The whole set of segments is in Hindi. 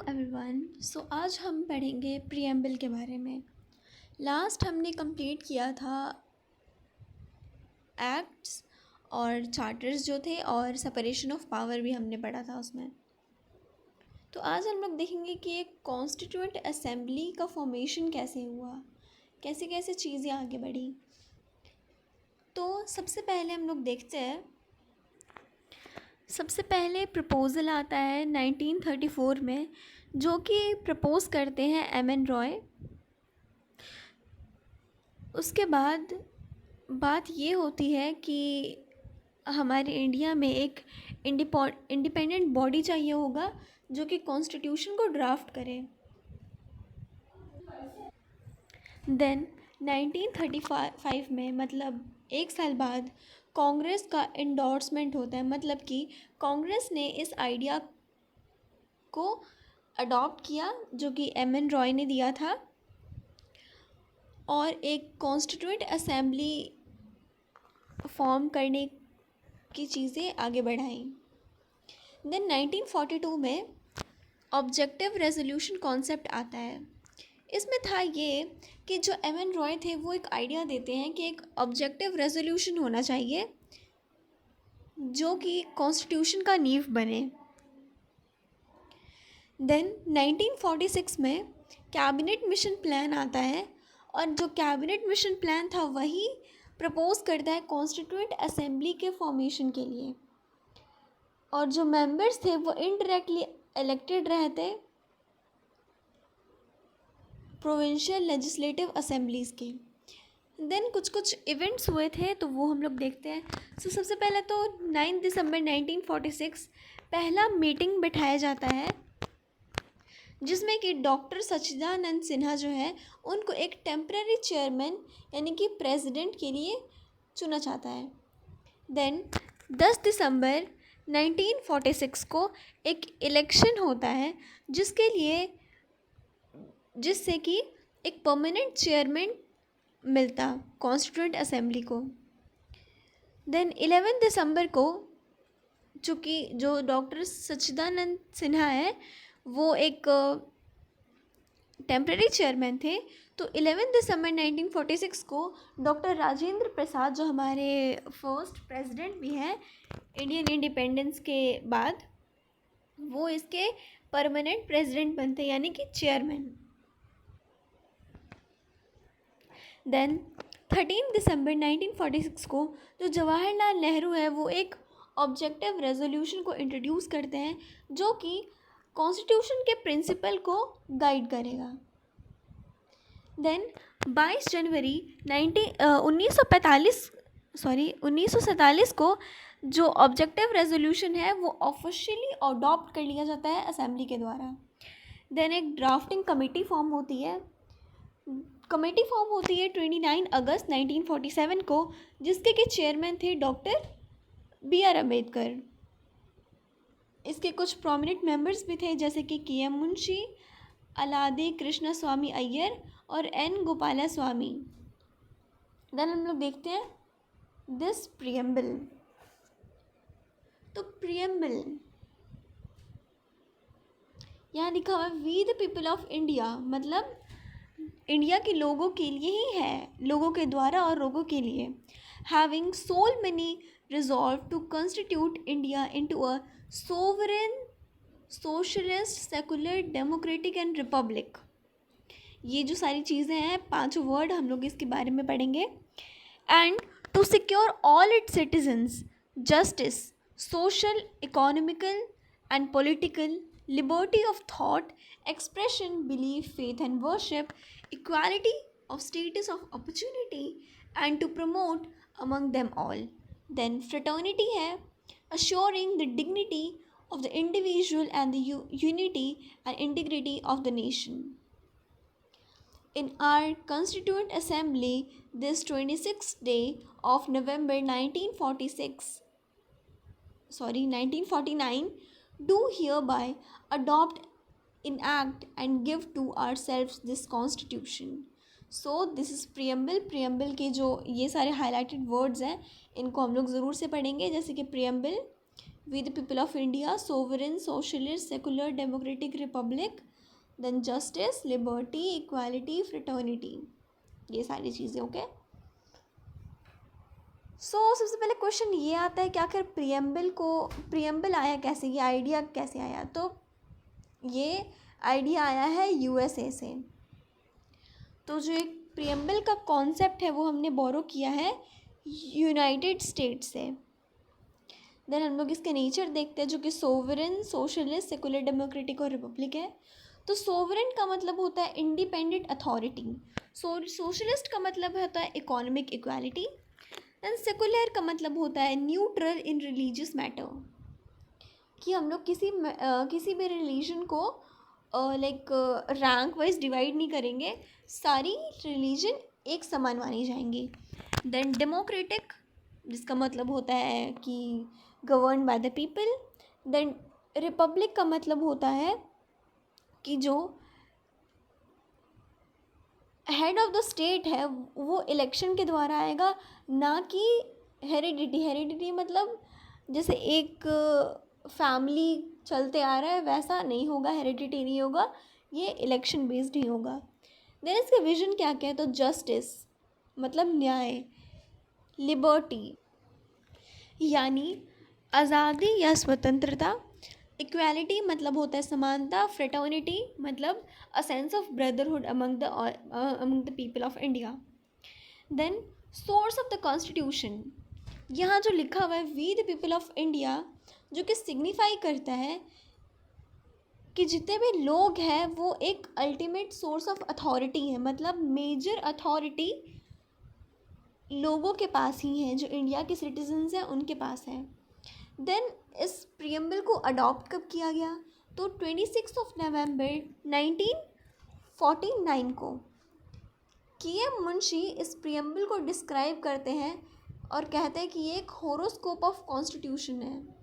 एवरीवन। आज हम पढ़ेंगे प्रीएम्बल के बारे में। लास्ट हमने कंप्लीट किया था एक्ट्स और चार्टर्स जो थे, और सेपरेशन ऑफ पावर भी हमने पढ़ा था उसमें। तो आज हम लोग देखेंगे कि एक कॉन्स्टिट्यूएंट असेंबली का फॉर्मेशन कैसे हुआ, कैसे कैसे चीज़ें आगे बढ़ी। तो सबसे पहले हम लोग देखते हैं, सबसे पहले प्रपोज़ल आता है 1934 में, जो कि प्रपोज़ करते हैं एम.एन. रॉय। उसके बाद बात ये होती है कि हमारे इंडिया में एक इंडिपेंडेंट बॉडी चाहिए होगा जो कि कॉन्स्टिट्यूशन को ड्राफ्ट करे। देन 1935 में, मतलब एक साल बाद, कांग्रेस का एंडोर्समेंट होता है, मतलब कि कांग्रेस ने इस आइडिया को अडॉप्ट किया जो कि एम.एन. रॉय ने दिया था, और एक कॉन्स्टिट्यूएंट असेंबली फॉर्म करने की चीज़ें आगे बढ़ाई। देन 1942 में ऑब्जेक्टिव रेजोल्यूशन कॉन्सेप्ट आता है। इसमें था ये कि जो एम.एन. रॉय थे वो एक आइडिया देते हैं कि एक ऑब्जेक्टिव रेजोल्यूशन होना चाहिए जो कि कॉन्स्टिट्यूशन का नींव बने। देन 1946 में कैबिनेट मिशन प्लान आता है, और जो कैबिनेट मिशन प्लान था वही प्रपोज करता है कॉन्स्टिट्यूएंट असेंबली के फॉर्मेशन के लिए, और जो मेंबर्स थे वो इनडायरेक्टली इलेक्टेड रहते प्रोविंशियल लेजिस्लेटिव असेंबलीज़ के। देन कुछ कुछ इवेंट्स हुए थे तो वो हम लोग देखते हैं। सबसे पहले तो 9 दिसंबर 1946 पहला मीटिंग बिठाया जाता है, जिसमें कि डॉक्टर सच्चिदानंद सिन्हा जो है उनको एक टेम्पररी चेयरमैन यानी कि प्रेसिडेंट के लिए चुना जाता है। देन 10 दिसंबर 1946 को एक इलेक्शन होता है जिससे कि एक परमानेंट चेयरमैन मिलता कॉन्स्टिट्यूएंट असेंबली को। देन 11 दिसंबर को, चूँकि जो डॉक्टर सच्चिदानंद सिन्हा है वो एक टेम्पररी चेयरमैन थे, तो 11 दिसंबर 1946 को डॉक्टर राजेंद्र प्रसाद, जो हमारे फर्स्ट प्रेसिडेंट भी हैं इंडियन इंडिपेंडेंस के बाद, वो इसके परमानेंट प्रेसिडेंट बनते यानी कि चेयरमैन। देन 13 दिसंबर 1946 को जो जवाहरलाल नेहरू है वो एक ऑब्जेक्टिव रेजोल्यूशन को इंट्रोड्यूस करते हैं जो कि कॉन्स्टिट्यूशन के प्रिंसिपल को गाइड करेगा। देन 22 जनवरी 1947 को जो ऑब्जेक्टिव रेजोल्यूशन है वो ऑफिशियली अडॉप्ट कर लिया जाता है असेंबली के द्वारा। देन एक ड्राफ्टिंग कमेटी फॉर्म होती है। 29 अगस्त 1947 को, जिसके के चेयरमैन थे डॉक्टर B.R. अम्बेडकर। इसके कुछ प्रोमिनेंट मेंबर्स भी थे जैसे कि के.एम. मुंशी, अलादे कृष्ण स्वामी अय्यर और N. गोपाला स्वामी। देन हम लोग देखते हैं दिस प्रीएम्बल। तो प्रीएम्बल यहाँ लिखा हुआ है we the people of India, मतलब इंडिया के लोगों के लिए ही है, लोगों के द्वारा और लोगों के लिए। Having solemnly resolved to constitute India into a sovereign socialist secular democratic and republic. ये जो सारी चीज़ें हैं, 5 वर्ड हम लोग इसके बारे में पढ़ेंगे। And to secure all its citizens justice, social, economical and political liberty of thought, expression, belief, faith and worship, equality of status of opportunity, and to promote among them all. Then fraternity है assuring the dignity of the individual and the unity and integrity of the nation. In our Constituent Assembly, this 26th day of November 1949, do hereby adopt, enact and give to ourselves this constitution. So this is preamble. preamble के जो ये सारे highlighted words हैं इनको हम लोग ज़रूर से पढ़ेंगे, जैसे कि preamble we the people of India, sovereign, socialist, secular, democratic republic, then justice, liberty, equality, fraternity, ये सारी चीज़ें। ओके, सबसे पहले क्वेश्चन ये आता है कि आखिर प्रियम्बल आया कैसे, ये आइडिया कैसे आया। तो ये आइडिया आया है यूएसए से। तो जो एक प्रियम्बल का कॉन्सेप्ट है वो हमने बोरो किया है यूनाइटेड स्टेट से। देन हम लोग इसके नेचर देखते हैं, जो कि सोवरेन, सोशलिस्ट, सेकुलर, डेमोक्रेटिक और रिपब्लिक है। तो सोवरेन का मतलब होता है इंडिपेंडेंट अथॉरिटी, सोशलिस्ट का मतलब होता है इकोनॉमिक इक्वालिटी, एंड सेकुलर का मतलब होता है न्यूट्रल इन रिलीजियस मैटर, कि हम लोग किसी भी रिलीजन को लाइक रैंक वाइज डिवाइड नहीं करेंगे, सारी रिलीजन एक समान मानी जाएंगी। देन डेमोक्रेटिक, जिसका मतलब होता है कि govern by the people. Then republic का मतलब होता है कि जो हेड ऑफ द स्टेट है वो इलेक्शन के द्वारा आएगा, ना कि हेरिडिटी मतलब जैसे एक फैमिली चलते आ रहा है वैसा नहीं होगा, हेरिडिटी नहीं होगा, ये इलेक्शन बेस्ड ही होगा। देन इसका विजन क्या क्या है, तो जस्टिस मतलब न्याय, लिबर्टी यानी आज़ादी या स्वतंत्रता, इक्वालिटी मतलब होता है समानता, फ्रेटर्निटी मतलब a sense of brotherhood among the people of India. Then source of the constitution, यहाँ जो लिखा हुआ है we the people of India, जो कि सिग्निफाई करता है कि जितने भी लोग हैं वो एक अल्टीमेट सोर्स ऑफ अथॉरिटी है, मतलब मेजर अथॉरिटी लोगों के पास ही है, जो इंडिया के सिटीजन्स हैं उनके पास है। देन इस प्रियम्बल को अडॉप्ट कब किया गया, तो 26 नवंबर 1949 को के.एम. मुंशी इस प्रियम्बल को डिस्क्राइब करते हैं और कहते हैं कि ये एक होरोस्कोप ऑफ कॉन्स्टिट्यूशन है।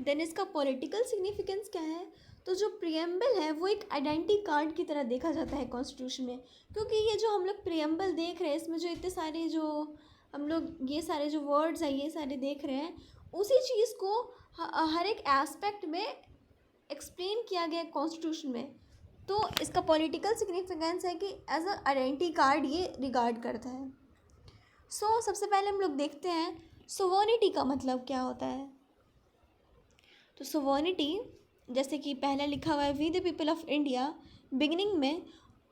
देन इसका पॉलिटिकल सिग्निफिकेंस क्या है, तो जो प्रियम्बल है वो एक आइडेंटिटी कार्ड की तरह देखा जाता है कॉन्स्टिट्यूशन में, क्योंकि ये जो हम लोग प्रियम्बल देख रहे हैं इसमें जो इतने सारे जो हम लोग ये सारे जो वर्ड्स हैं ये सारे देख रहे हैं, उसी चीज़ को हर एक एस्पेक्ट में एक्सप्लेन किया गया कॉन्स्टिट्यूशन में। तो इसका पॉलिटिकल सिग्निफिकेंस है कि एज अ आइडेंटिटी कार्ड ये रिगार्ड करता है। सबसे पहले हम लोग देखते हैं सोवर्निटी का मतलब क्या होता है। तो सोवर्निटी जैसे कि पहले लिखा हुआ है we the people of India, beginning में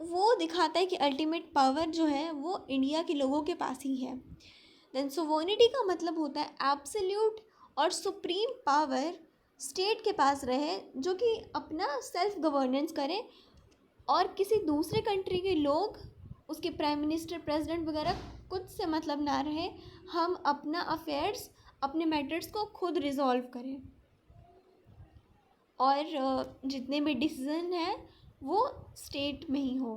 वो दिखाता है कि अल्टीमेट पावर जो है वो इंडिया के लोगों के पास ही है। देन सोवर्निटी का मतलब होता है एब्सोल्यूट और सुप्रीम पावर स्टेट के पास रहे, जो कि अपना सेल्फ गवर्नेंस करे और किसी दूसरे कंट्री के लोग उसके प्राइम मिनिस्टर, प्रेसिडेंट वगैरह कुछ से मतलब ना रहे, हम अपना अफेयर्स, अपने मैटर्स को खुद रिजॉल्व करें और जितने भी डिसीजन हैं वो स्टेट में ही हो।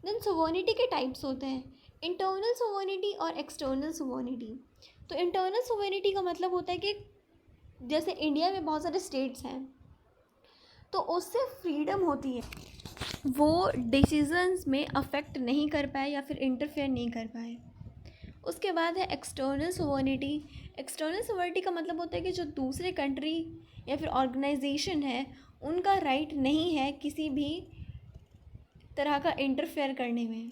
देन सोवर्निटी के टाइप्स होते हैं इंटरनल सोवर्निटी और एक्सटर्नल सोवर्निटी। तो इंटरनल सोवर्निटी का मतलब होता है कि जैसे इंडिया में बहुत सारे स्टेट्स हैं तो उससे फ्रीडम होती है, वो डिसीजंस में अफेक्ट नहीं कर पाए या फिर इंटरफेयर नहीं कर पाए। उसके बाद है एक्सटर्नल सोवर्निटी। एक्सटर्नल सोवर्निटी का मतलब होता है कि जो दूसरे कंट्री या फिर ऑर्गेनाइजेशन है उनका राइट नहीं है किसी भी तरह का इंटरफेयर करने में।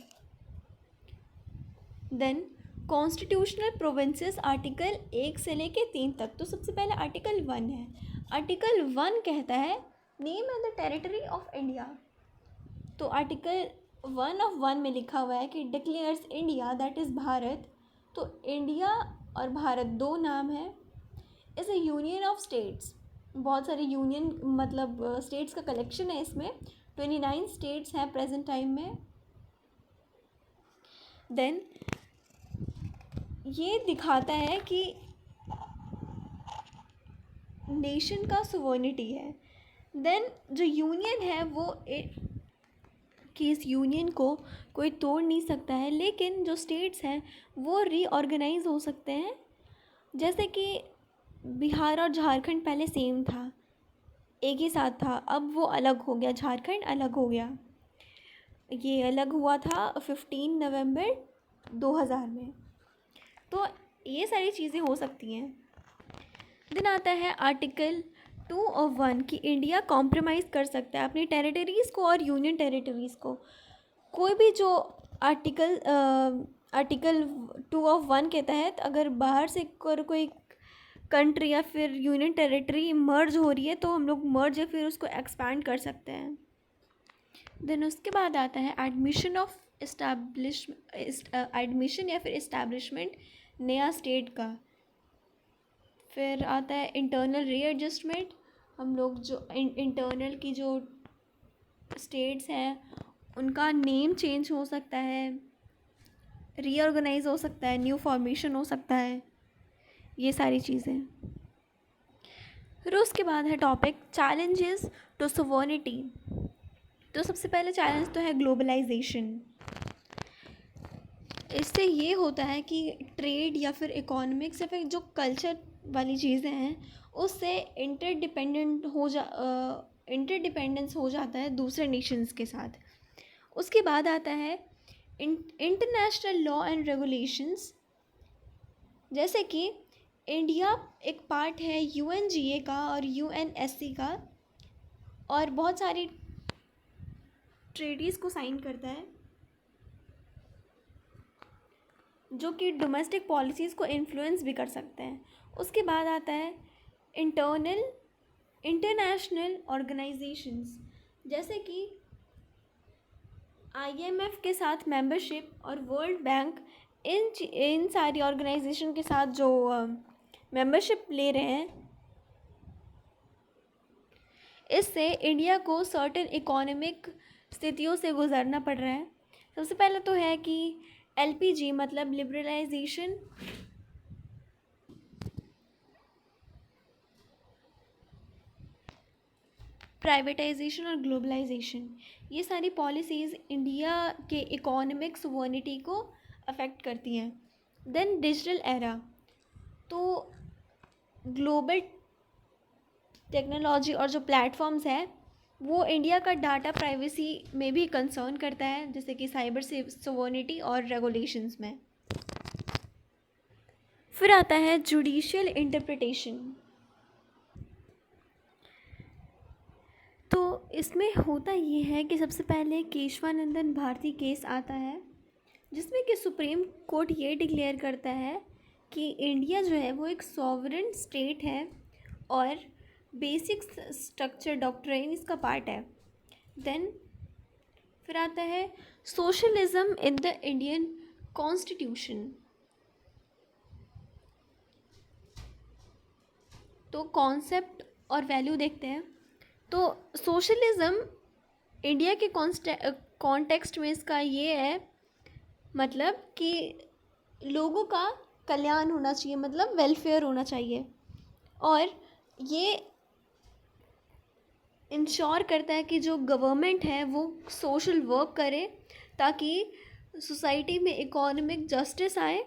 देन कॉन्स्टिट्यूशनल प्रोविंसेस आर्टिकल 1 से लेके 3 तक। तो सबसे पहले आर्टिकल 1 है। आर्टिकल 1 कहता है name and the territory of India. तो आर्टिकल 1 में लिखा हुआ है कि declares India that is Bharat. तो इंडिया और भारत दो नाम है। Is a union of states, बहुत सारे यूनियन मतलब स्टेट्स का कलेक्शन है इसमें। 29 स्टेट्स हैं प्रेजेंट टाइम में। देन ये दिखाता है कि नेशन का सोवर्निटी है। देन जो यूनियन है वो कि इस यूनियन को कोई तोड़ नहीं सकता है, लेकिन जो स्टेट्स हैं वो रीऑर्गेनाइज हो सकते हैं। जैसे कि बिहार और झारखंड पहले सेम था, एक ही साथ था, अब वो अलग हो गया, झारखंड अलग हो गया। ये अलग हुआ था 15 नवंबर 2000 में। तो ये सारी चीज़ें हो सकती हैं। देन आता है आर्टिकल 2 और 1 कि इंडिया कॉम्प्रोमाइज़ कर सकता है अपनी टेरिटरीज़ को और यूनियन टेरिटरीज़ को। कोई भी जो आर्टिकल 2 और 1 के तहत अगर बाहर से कोई कंट्री या फिर यूनियन टेरिटरी मर्ज हो रही है तो हम लोग मर्ज या फिर उसको एक्सपैंड कर सकते हैं। देन उसके बाद आता है एडमिशन या फिर इस्टेब्लिशमेंट नया स्टेट का। फिर आता है इंटरनल रीएडजस्टमेंट, हम लोग जो इंटरनल की जो स्टेट्स हैं उनका नेम चेंज हो सकता है, रीऑर्गेनाइज हो सकता है, न्यू फॉर्मेशन हो सकता है, ये सारी चीज़ें। फिर उसके बाद है टॉपिक चैलेंजेस टू सोवर्निटी। तो सबसे पहले चैलेंज तो है ग्लोबलाइजेशन। इससे ये होता है कि ट्रेड या फिर इकोनॉमिक्स या फिर जो कल्चर वाली चीज़ें हैं उससे इंटरडिपेंडेंस हो जाता है दूसरे नेशंस के साथ। उसके बाद आता है इंटरनेशनल लॉ एंड रेगुलेशंस, जैसे कि इंडिया एक पार्ट है यूएनजीए का और यूएनएससी का और बहुत सारी ट्रेडीज़ को साइन करता है जो कि डोमेस्टिक पॉलिसीज़ को इन्फ्लुएंस भी कर सकते हैं। उसके बाद आता है इंटरनेशनल ऑर्गेनाइजेशंस, जैसे कि आईएमएफ के साथ मेंबरशिप और वर्ल्ड बैंक, इन सारी ऑर्गेनाइजेशन के साथ जो मेंबरशिप ले रहे हैं, इससे इंडिया को सर्टेन इकोनॉमिक स्थितियों से गुजरना पड़ रहा है। सबसे पहले तो है कि एलपीजी मतलब लिबरलाइजेशन, प्राइवेटाइजेशन और ग्लोबलाइजेशन, ये सारी पॉलिसीज़ इंडिया के इकोनॉमिक सोवर्निटी को अफेक्ट करती हैं। देन डिजिटल एरा, तो ग्लोबल टेक्नोलॉजी और जो प्लेटफॉर्म्स है वो इंडिया का डाटा प्राइवेसी में भी कंसर्न करता है, जैसे कि साइबर सोवर्निटी और रेगुलेशंस में। फिर आता है जुडिशियल इंटरप्रिटेशन। तो इसमें होता ये है कि सबसे पहले केशवानंदन भारती केस आता है जिसमें कि सुप्रीम कोर्ट ये डिक्लेयर करता है कि इंडिया जो है वो एक सॉवरेन स्टेट है और बेसिक स्ट्रक्चर डॉक्ट्रिन इसका पार्ट है। देन फिर आता है socialism in the Indian constitution. तो कॉन्सेप्ट और वैल्यू देखते हैं। तो सोशलिज्म इंडिया के कॉन्टेक्स्ट में इसका ये है मतलब कि लोगों का कल्याण होना चाहिए, मतलब वेलफेयर होना चाहिए, और ये इंश्योर करता है कि जो गवर्नमेंट है वो सोशल वर्क करे ताकि सोसाइटी में इकोनॉमिक जस्टिस आए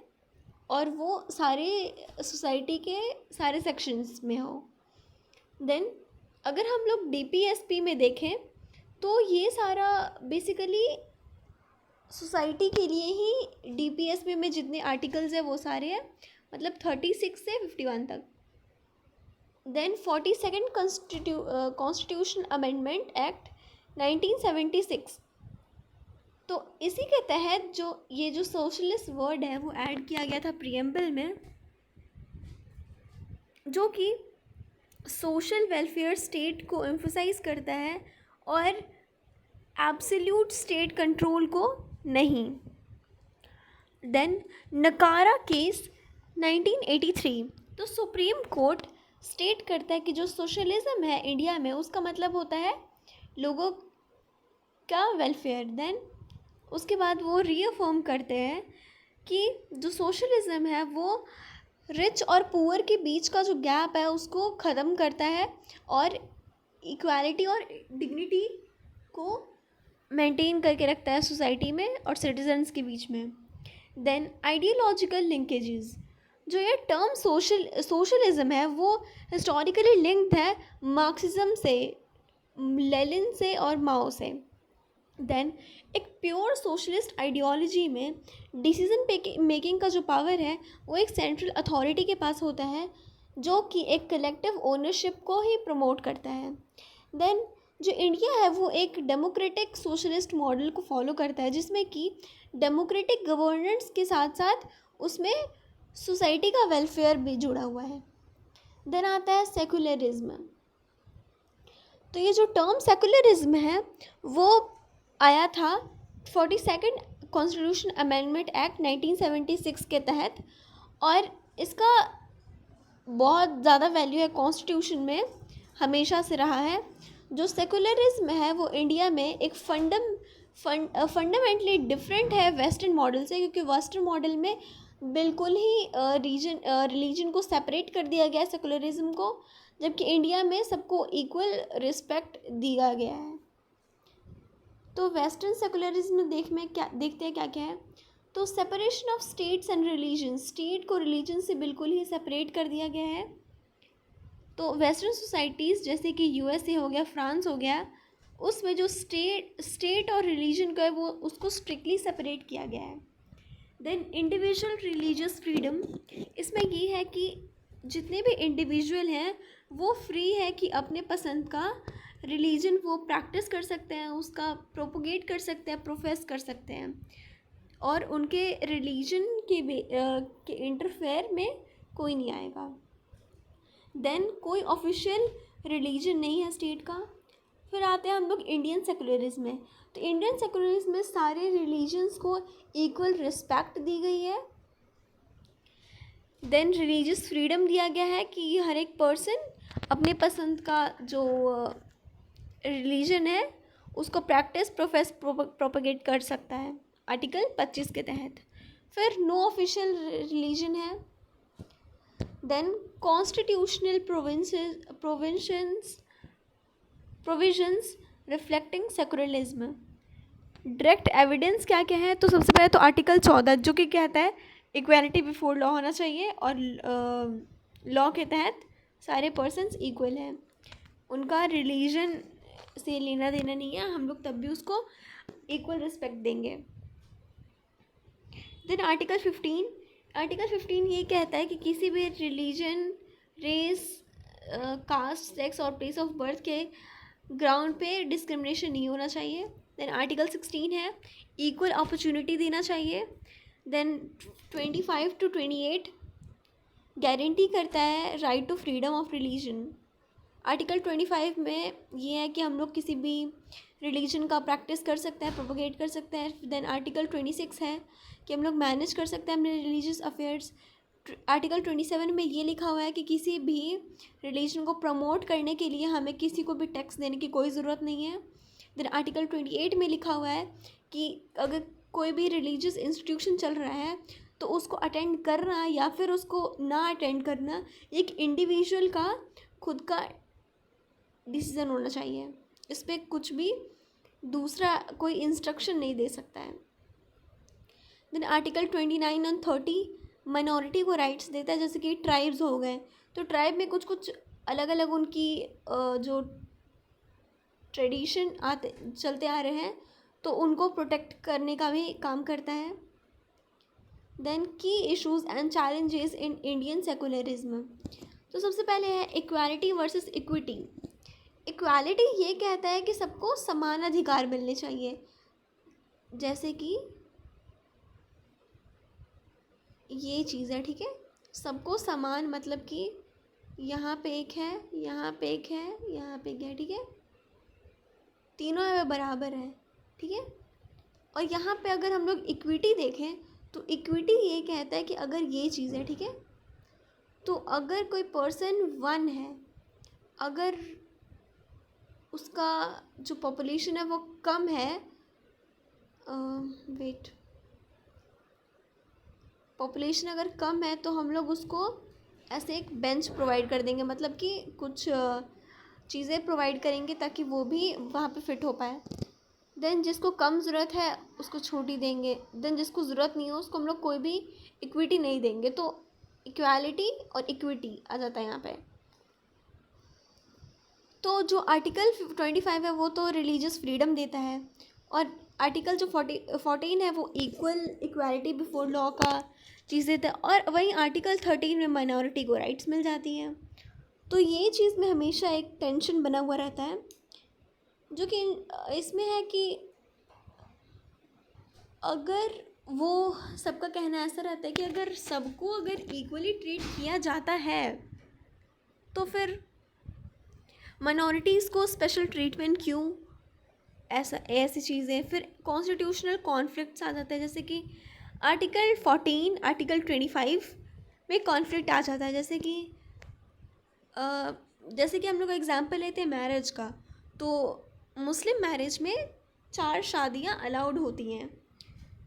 और वो सारे सोसाइटी के सारे सेक्शंस में हो। देन अगर हम लोग डीपीएसपी में देखें तो ये सारा बेसिकली सोसाइटी के लिए ही डीपीएसपी में जितने आर्टिकल्स हैं वो सारे हैं, मतलब 36 से 51 तक। Then 42nd constitution amendment act 1976, तो इसी के तहत जो सोशलिस्ट वर्ड है वो ऐड किया गया था प्रीएम्बल में, जो कि सोशल वेलफेयर स्टेट को एम्फसाइज करता है और एब्सोल्यूट स्टेट कंट्रोल को नहीं। देन नकारा केस 1983, तो सुप्रीम कोर्ट स्टेट करता है कि जो सोशलिज्म है इंडिया में उसका मतलब होता है लोगों का वेलफेयर। देन उसके बाद वो रीअफर्म करते हैं कि जो सोशलिज्म है वो रिच और पुअर के बीच का जो गैप है उसको ख़त्म करता है और इक्वालिटी और डिग्निटी को मेंटेन करके रखता है सोसाइटी में और सिटीजन्स के बीच में। देन आइडियोलॉजिकल लिंकेजेस, जो ये टर्म सोशलिज्म है वो हिस्टोरिकली लिंक्ड है मार्क्सिज्म से, लेनिन से और माओ से। देन एक प्योर सोशलिस्ट आइडियोलॉजी में डिसीजन मेकिंग का जो पावर है वो एक सेंट्रल अथॉरिटी के पास होता है जो कि एक कलेक्टिव ओनरशिप को ही प्रमोट करता है। देन जो इंडिया है वो एक डेमोक्रेटिक सोशलिस्ट मॉडल को फॉलो करता है, जिसमें कि डेमोक्रेटिक गवर्नेंस के साथ साथ उसमें सोसाइटी का वेलफेयर भी जुड़ा हुआ है। देन आता है सेकुलरिज्म। तो ये जो टर्म सेकुलरिज्म है वो आया था 42nd कॉन्स्टिट्यूशन अमेंडमेंट एक्ट 1976 के तहत, और इसका बहुत ज़्यादा वैल्यू है कॉन्स्टिट्यूशन में, हमेशा से रहा है। जो सेकुलरिज्म है वो इंडिया में एक फंडामेंटली डिफरेंट है वेस्टर्न मॉडल से, क्योंकि वेस्टर्न मॉडल में बिल्कुल ही रिलीजन को सेपरेट कर दिया गया है सेकुलरिज्म को, जबकि इंडिया में सबको इक्वल रिस्पेक्ट दिया गया है। तो वेस्टर्न सेकुलरिज्म देखते हैं क्या क्या है। तो separation of states and religion, state को रिलीजन से बिल्कुल ही सेपरेट कर दिया गया है। तो वेस्टर्न सोसाइटीज़ जैसे कि यूएसए हो गया, फ्रांस हो गया, उसमें जो स्टेट और रिलीजन का है वो उसको स्ट्रिक्टली सेपरेट किया गया है। देन इंडिविजुअल रिलीजियस फ्रीडम, इसमें ये है कि जितने भी इंडिविजुअल हैं वो फ्री है कि अपने पसंद का रिलीजन वो प्रैक्टिस कर सकते हैं, उसका प्रोपोगेट कर सकते हैं, प्रोफेस कर सकते हैं, और उनके रिलीजन के इंटरफेयर में कोई नहीं आएगा। देन कोई ऑफिशियल रिलीजन नहीं है स्टेट का। फिर आते हैं हम लोग इंडियन सेकुलरिज्म में। तो इंडियन सेकुलरिज्म में सारे रिलीजन्स को इक्वल रिस्पेक्ट दी गई है। देन रिलीजियस फ्रीडम दिया गया है कि हर एक पर्सन अपने पसंद का जो रिलीजन है उसको प्रैक्टिस, प्रोफेस, प्रोपगेट कर सकता है आर्टिकल 25 के तहत। फिर नो ऑफिशियल रिलीजन है। Then constitutional provisions reflecting secularism. Direct evidence क्या क्या है, तो सबसे पहले तो आर्टिकल 14 जो कि कहता है इक्वालिटी बिफोर लॉ होना चाहिए, और लॉ के तहत सारे पर्सन्स इक्वल हैं, उनका रिलीजन से लेना देना नहीं है, हम लोग तब भी उसको इक्वल रिस्पेक्ट देंगे। देन आर्टिकल 15 ये कहता है कि किसी भी रिलीजन, रेस, कास्ट, सेक्स और प्लेस ऑफ बर्थ के ग्राउंड पे डिस्क्रिमिनेशन नहीं होना चाहिए। देन आर्टिकल 16 है इक्वल अपॉर्चुनिटी देना चाहिए। देन 25 to 28 गारंटी करता है right to freedom of religion. Article 25 में ये है कि हम लोग किसी भी रिलीजन का प्रैक्टिस कर सकते हैं, प्रोपोगेट कर सकते हैं। देन आर्टिकल 26 है कि हम लोग मैनेज कर सकते हैं अपने रिलीजियस अफेयर्स। आर्टिकल 27 में ये लिखा हुआ है कि किसी भी रिलीजन को प्रमोट करने के लिए हमें किसी को भी टैक्स देने की कोई ज़रूरत नहीं है। देन आर्टिकल 28 में लिखा हुआ है कि अगर कोई भी रिलीजियस इंस्टीट्यूशन चल रहा है तो उसको अटेंड करना या फिर उसको ना अटेंड करना एक इंडिविजुअल का खुद का डिसीज़न होना चाहिए, इस पर कुछ भी दूसरा कोई इंस्ट्रक्शन नहीं दे सकता है। देन आर्टिकल 29 और 30 माइनॉरिटी को राइट्स देता है, जैसे कि ट्राइब्स हो गए, तो ट्राइब में कुछ कुछ अलग अलग उनकी जो ट्रेडिशन चलते आ रहे हैं तो उनको प्रोटेक्ट करने का भी काम करता है। देन की issues and challenges in Indian secularism. तो सबसे पहले है इक्वालिटी वर्सेस इक्विटी। इक्वालिटी ये कहता है कि सबको समान अधिकार मिलने चाहिए, जैसे कि ये चीज़ है, ठीक है, सबको समान, मतलब कि यहाँ पे एक है, यहाँ पे एक है, यहाँ पे एक है, ठीक है, तीनों में बराबर है, ठीक है। और यहाँ पे अगर हम लोग इक्विटी देखें तो इक्विटी ये कहता है कि अगर ये चीज़ है, ठीक है, तो अगर कोई पर्सन 1 है, अगर उसका जो पॉपुलेशन है वो कम है, पॉपुलेशन अगर कम है तो हम लोग उसको ऐसे एक बेंच प्रोवाइड कर देंगे, मतलब कि कुछ चीज़ें प्रोवाइड करेंगे ताकि वो भी वहाँ पे फिट हो पाए। देन जिसको कम ज़रूरत है उसको छोटी देंगे। देन जिसको ज़रूरत नहीं हो उसको हम लोग कोई भी इक्विटी नहीं देंगे। तो इक्वालिटी और इक्विटी आ जाता है यहाँ पे। तो जो आर्टिकल 25 है वो तो रिलीजियस फ्रीडम देता है, और आर्टिकल जो 14 है वो इक्वलिटी बिफोर लॉ का चीज़ें और वहीं आर्टिकल 13 में माइनॉरिटी को राइट्स मिल जाती हैं। तो ये चीज़ में हमेशा एक टेंशन बना हुआ रहता है, जो कि इसमें है कि अगर वो सबका कहना ऐसा रहता है कि अगर सबको अगर इक्वली ट्रीट किया जाता है तो फिर माइनॉरिटीज़ को स्पेशल ट्रीटमेंट क्यों, ऐसी चीज़ें। फिर कॉन्स्टिट्यूशनल कॉन्फ्लिक्ट्स आ जाते हैं, जैसे कि आर्टिकल 14 आर्टिकल 25 में कॉन्फ्लिक्ट आ जाता है। जैसे कि हम लोग एग्जांपल लेते हैं मैरिज का, तो मुस्लिम मैरिज में 4 शादियां अलाउड होती हैं,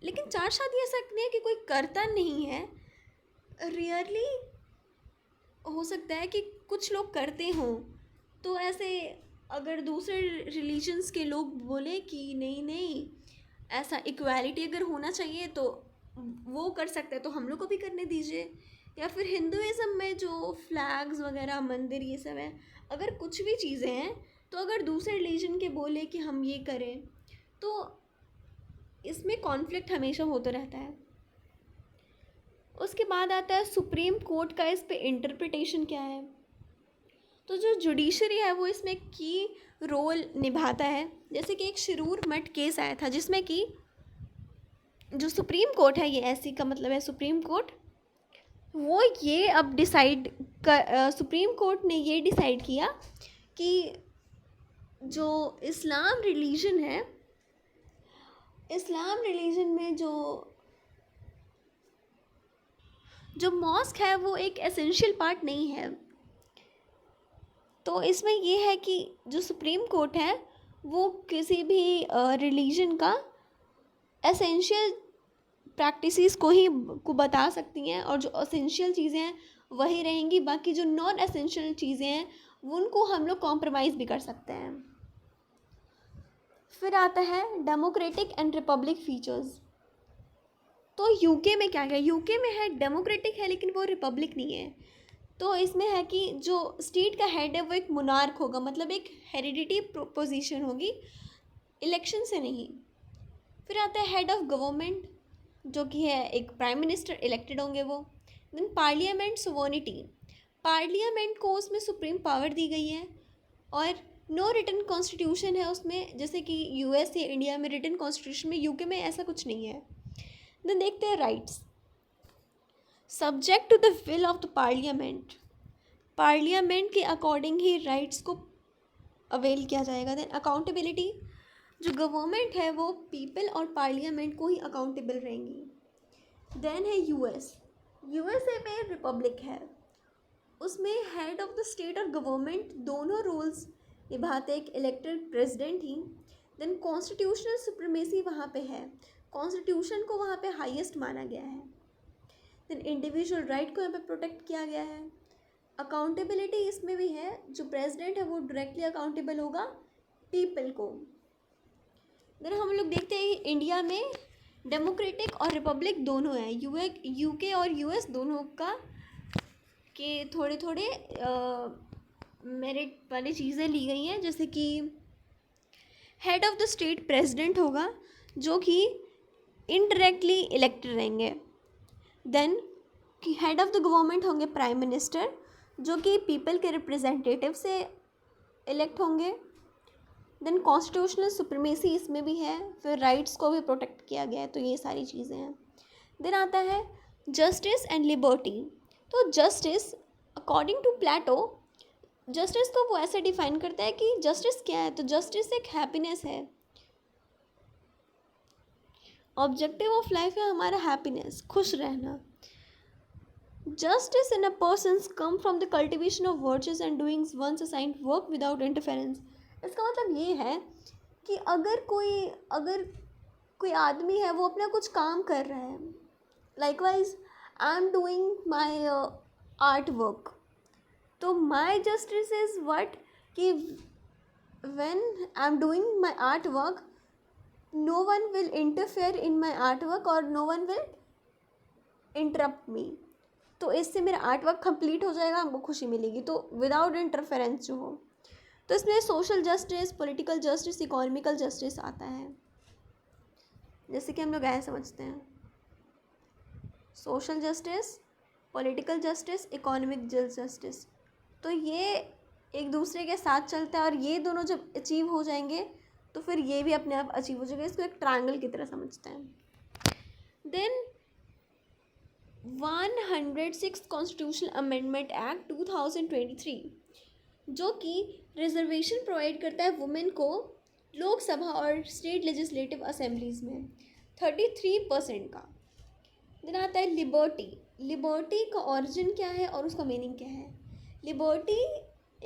लेकिन 4 शादियां ऐसा नहीं है कि कोई करता नहीं है। रियरली हो सकता है कि कुछ लोग करते हों, तो ऐसे अगर दूसरे रिलीजन्स के लोग बोले कि नहीं नहीं ऐसा इक्वालिटी अगर होना चाहिए तो वो कर सकते हैं, तो हम लोग को भी करने दीजिए। या फिर हिंदुइज़्म में जो फ्लैग्स वगैरह मंदिर ये सब है, अगर कुछ भी चीज़ें हैं तो अगर दूसरे रिलीजन के बोले कि हम ये करें, तो इसमें कॉन्फ्लिक्ट हमेशा होता रहता है। उसके बाद आता है सुप्रीम कोर्ट का इस पे इंटरप्रिटेशन क्या है। तो जो जुडिशरी है वो इसमें की रोल निभाता है। जैसे कि एक शिरूर मठ केस आया था, जिसमें कि जो सुप्रीम कोर्ट है, ये ऐसी का मतलब है सुप्रीम कोर्ट, वो ये अब सुप्रीम कोर्ट ने ये डिसाइड किया कि जो इस्लाम रिलीजन है, इस्लाम रिलीजन में जो मॉस्क है वो एक एसेंशियल पार्ट नहीं है। तो इसमें ये है कि जो सुप्रीम कोर्ट है वो किसी भी रिलीजन का एसेंशियल प्रैक्टिसेस को बता सकती हैं, और जो एसेंशियल चीज़ें हैं वही रहेंगी, बाकी जो नॉन एसेंशियल चीज़ें हैं उनको हम लोग कॉम्प्रोमाइज़ भी कर सकते हैं। फिर आता है डेमोक्रेटिक एंड रिपब्लिक फीचर्स। तो यूके में क्या है, यूके में है डेमोक्रेटिक है लेकिन वो रिपब्लिक नहीं है। तो इसमें है कि जो स्टेट का हेड है वो एक मोनार्क होगा, मतलब एक हेरिडिटी पोजीशन होगी, इलेक्शन से नहीं। फिर आता है हेड ऑफ गवर्नमेंट, जो कि है एक प्राइम मिनिस्टर इलेक्टेड होंगे वो। देन पार्लियामेंट सोवर्निटी, पार्लियामेंट को उसमें सुप्रीम पावर दी गई है, और नो रिटन कॉन्स्टिट्यूशन है उसमें, जैसे कि यूएस या इंडिया में रिटन कॉन्स्टिट्यूशन में, यूके में ऐसा कुछ नहीं है। देन देखते हैं rights, subject to the will of the parliament, parliament के अकॉर्डिंग ही राइट्स को अवेल किया जाएगा। देन अकाउंटेबिलिटी, जो गवर्नमेंट है वो पीपल और पार्लियामेंट को ही अकाउंटेबल रहेंगी। देन है यूएसए में रिपब्लिक है, उसमें हेड ऑफ द स्टेट और गवर्नमेंट दोनों रोल्स निभाते एक इलेक्टेड प्रेसिडेंट ही। देन कॉन्स्टिट्यूशनल सुप्रीमेसी वहाँ पे है, कॉन्स्टिट्यूशन को वहाँ पे हाईएस्ट माना गया है। देन इंडिविजुअल राइट को यहाँ पे प्रोटेक्ट किया गया है। अकाउंटेबिलिटी इसमें भी है, जो प्रेसिडेंट है वो डायरेक्टली अकाउंटेबल होगा पीपल को। देन हम लोग देखते हैं इंडिया में डेमोक्रेटिक और रिपब्लिक दोनों हैं, यूके और यूएस दोनों का के थोड़े थोड़े मेरिट वाली चीज़ें ली गई हैं। जैसे कि head of the state president होगा, जो कि इनडायरेक्टली इलेक्टेड रहेंगे। Then head of the government होंगे प्राइम मिनिस्टर, जो कि पीपल के रिप्रेजेंटेटिव से इलेक्ट होंगे। देन कॉन्स्टिट्यूशनल सुप्रीमेसी इसमें भी है, फिर राइट्स को भी प्रोटेक्ट किया गया है। तो ये सारी चीज़ें हैं। देन आता है जस्टिस एंड लिबर्टी। तो justice according to Plato, justice को वो ऐसे डिफाइन करता है कि जस्टिस क्या है, तो जस्टिस एक हैप्पीनेस है, ऑब्जेक्टिव ऑफ लाइफ है हमारा हैप्पीनेस, खुश रहना। Justice in a person's come from the cultivation of virtues and doing one's assigned work without interference। इसका मतलब ये है कि अगर कोई आदमी है वो अपना कुछ काम कर रहा है, likewise I am doing my art work, तो माई जस्टिस इज़ व्हाट कि when I am doing my art work no one will interfere in my art work और no one will interrupt me. तो इससे मेरा आर्ट वर्क कंप्लीट हो जाएगा, हमको खुशी मिलेगी, तो विदाउट इंटरफेरेंस जो हो। तो इसमें social justice, political justice, economical justice आता है, जैसे कि हम लोग ऐसे समझते हैं। Social justice, political justice, economic justice. तो ये एक दूसरे के साथ चलता है, और ये दोनों जब अचीव हो जाएंगे तो फिर ये भी अपने आप अचीव हो जाएगा। इसको एक ट्रायंगल की तरह समझते हैं। देन 106 कॉन्स्टिट्यूशनल अमेंडमेंट एक्ट 2023, जो कि रिजर्वेशन प्रोवाइड करता है वुमेन को लोकसभा और स्टेट लेजिस्लेटिव असेंबलीज में 33% का। देन आता है लिबर्टी। लिबर्टी का ऑरिजिन क्या है और उसका मीनिंग क्या है? लिबर्टी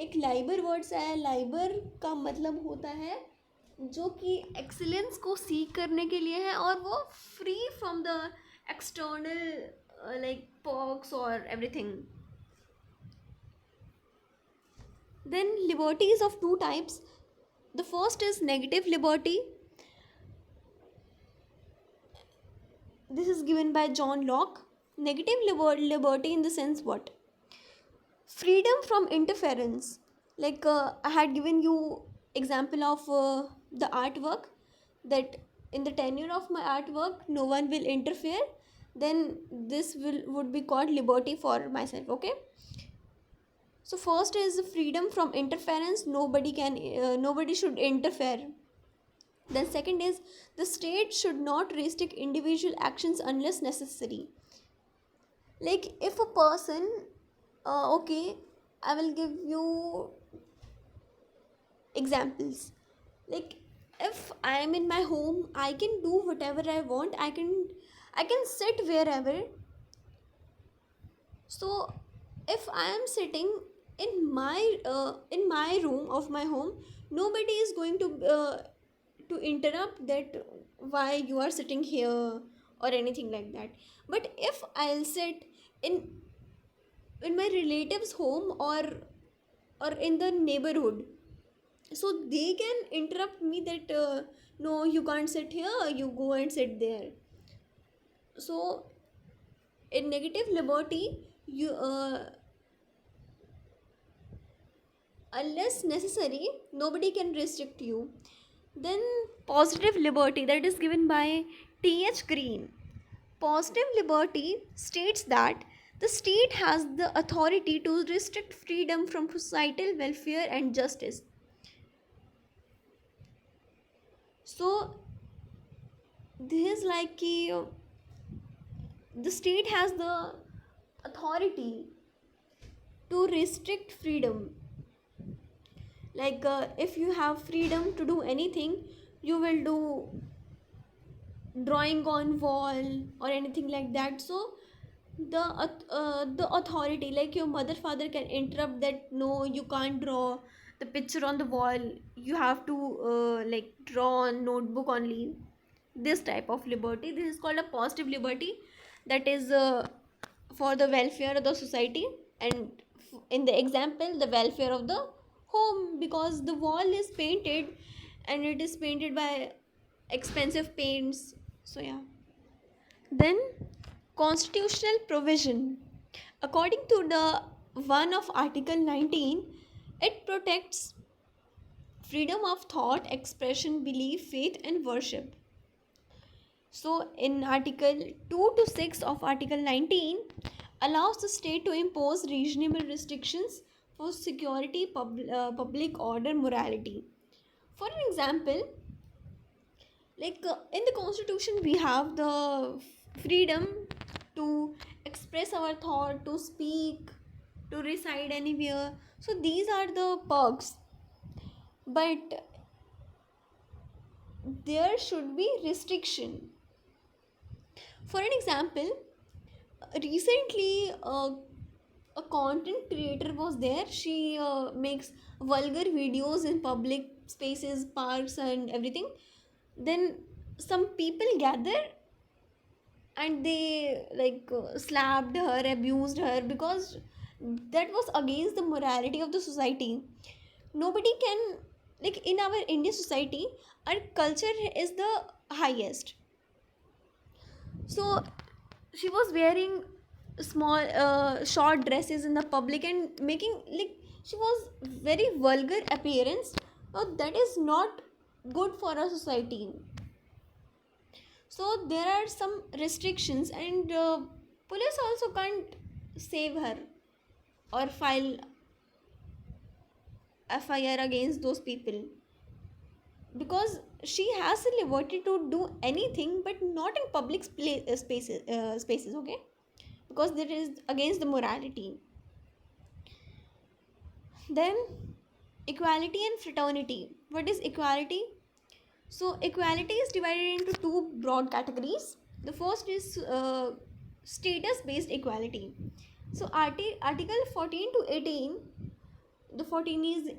एक लाइबर वर्ड से आया है। लाइबर का मतलब होता है जो कि एक्सीलेंस को सीख करने के लिए है, और वो free from the external like perks और everything. Then liberty is of two types. The first is negative liberty. This is given by John Locke. Negative liberty in the sense what? Freedom from interference. Like I had given you example of the artwork, that in the tenure of my artwork no one will interfere. Then this would be called liberty for myself. Okay. So first is freedom from interference. Nobody should interfere. Then second is the state should not restrict individual actions unless necessary. Like if a person, okay, I will give you examples. Like if I am in my home, I can do whatever I want. I can sit wherever. So if I am sitting in my room of my home, nobody is going to interrupt that why you are sitting here or anything like that. But if I'll sit in my relative's home or in the neighborhood, so they can interrupt me that no, you can't sit here, you go and sit there. So in negative liberty, you unless necessary, nobody can restrict you. Then positive liberty, that is given by T.H. Green. Positive liberty states that the state has the authority to restrict freedom from societal welfare and justice. So this is like the state has the authority to restrict freedom. Like if you have freedom to do anything, you will do drawing on wall or anything like that. So the authority, like your mother father can interrupt that no, you can't draw the picture on the wall, you have to like draw on notebook only. This type of liberty, this is called a positive liberty, that is for the welfare of the society, and in the example, the welfare of the home, because the wall is painted and it is painted by expensive paints. So yeah. Then constitutional provision, according to the one of article 19, it protects freedom of thought, expression, belief, faith and worship. So in article 2 to 6 of article 19 allows the state to impose reasonable restrictions for security, public order, morality. For an example, like in the constitution we have the freedom to express our thought, to speak, to reside anywhere. So these are the perks, but there should be restriction. For an example, recently a content creator was there. She makes vulgar videos in public spaces, parks and everything. Then some people gather and they like slapped her, abused her, because that was against the morality of the society. Nobody can, like in our Indian society, our culture is the highest. So she was wearing small short dresses in the public and making, like, she was very vulgar appearance. Now that is not good for a society. So there are some restrictions, and Police also can't save her or file FIR against those people, because she has the liberty to do anything, but not in public spaces, okay, because that is against the morality. Then equality and fraternity. What is equality? So equality is divided into two broad categories. The first is status based equality. So article 14 to 18, the 14 is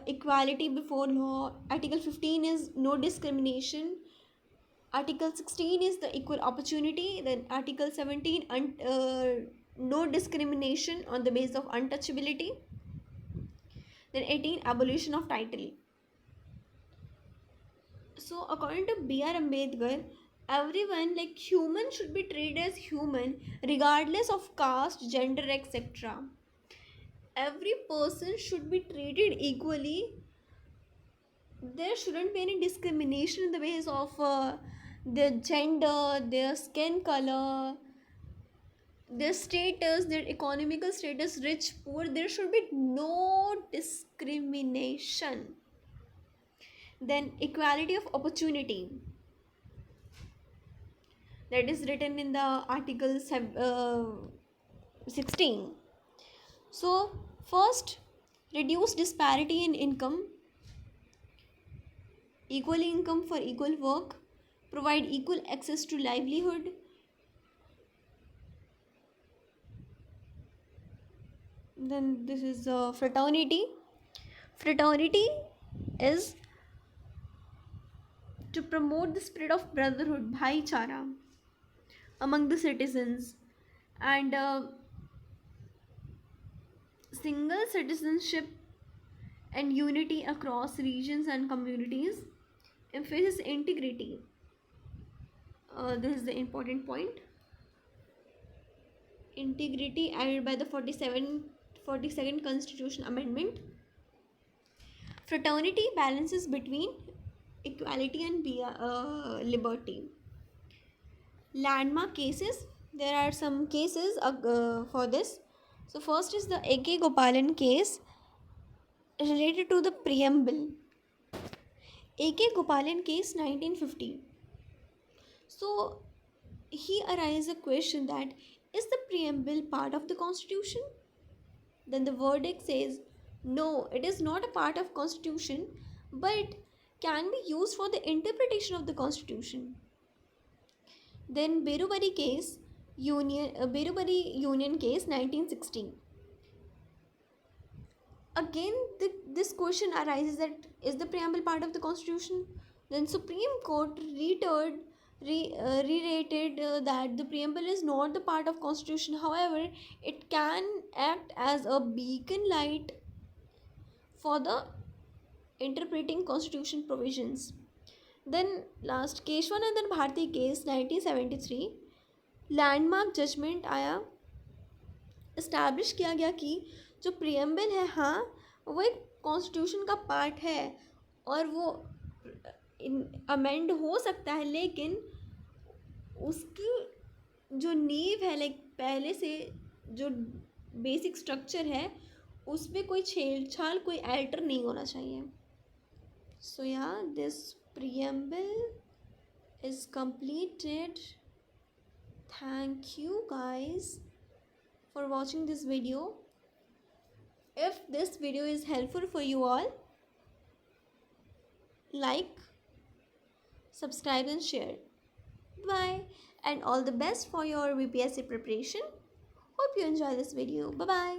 equality before law, article 15 is no discrimination, article 16 is the equal opportunity, then article 17 no discrimination on the basis of untouchability, then 18 abolition of title. So according to B.R. Ambedkar, everyone, like human, should be treated as human regardless of caste, gender, etc. Every person should be treated equally. There shouldn't be any discrimination in the basis of their gender, their skin color, their status, their economical status, rich, poor. There should be no discrimination. Then equality of opportunity, that is written in the article 16. So first, reduce disparity in income, equal income for equal work, provide equal access to livelihood. Then this is fraternity. Fraternity is to promote the spirit of brotherhood, bhaichara, among the citizens, and single citizenship and unity across regions and communities. Emphasizes integrity. This is the important point. Integrity added by the 42nd Constitution Amendment. Fraternity balances between equality and liberty. Landmark cases. There are some cases for this. So first is the A.K. Gopalan case related to the preamble. A.K. Gopalan case 1950. So he arises a question that, is the preamble part of the Constitution? Then the verdict says, no, it is not a part of Constitution, but can be used for the interpretation of the Constitution. Then Berubari case, Berubari Union case 1916. Again, this question arises that, is the preamble part of the Constitution? Then Supreme Court re-rated that the preamble is not the part of Constitution. However, it can act as a beacon light for the interpreting Constitution provisions. Then last Keshwanandan Bharti case 1973, landmark judgement आया, इस्टेब्लिश किया गया कि जो प्रियम्बल है, हाँ वो एक कॉन्स्टिट्यूशन का पार्ट है और वो अमेंड हो सकता है, लेकिन उसकी जो नींव है, लाइक पहले से जो बेसिक स्ट्रक्चर है, उस पर कोई छेड़छाड़, कोई अल्टर नहीं होना चाहिए. सो या this preamble is completed. Thank you guys for watching this video. If this video is helpful for you all, like, subscribe and share. Bye, and all the best for your BPSC preparation. Hope you enjoy this video. Bye bye.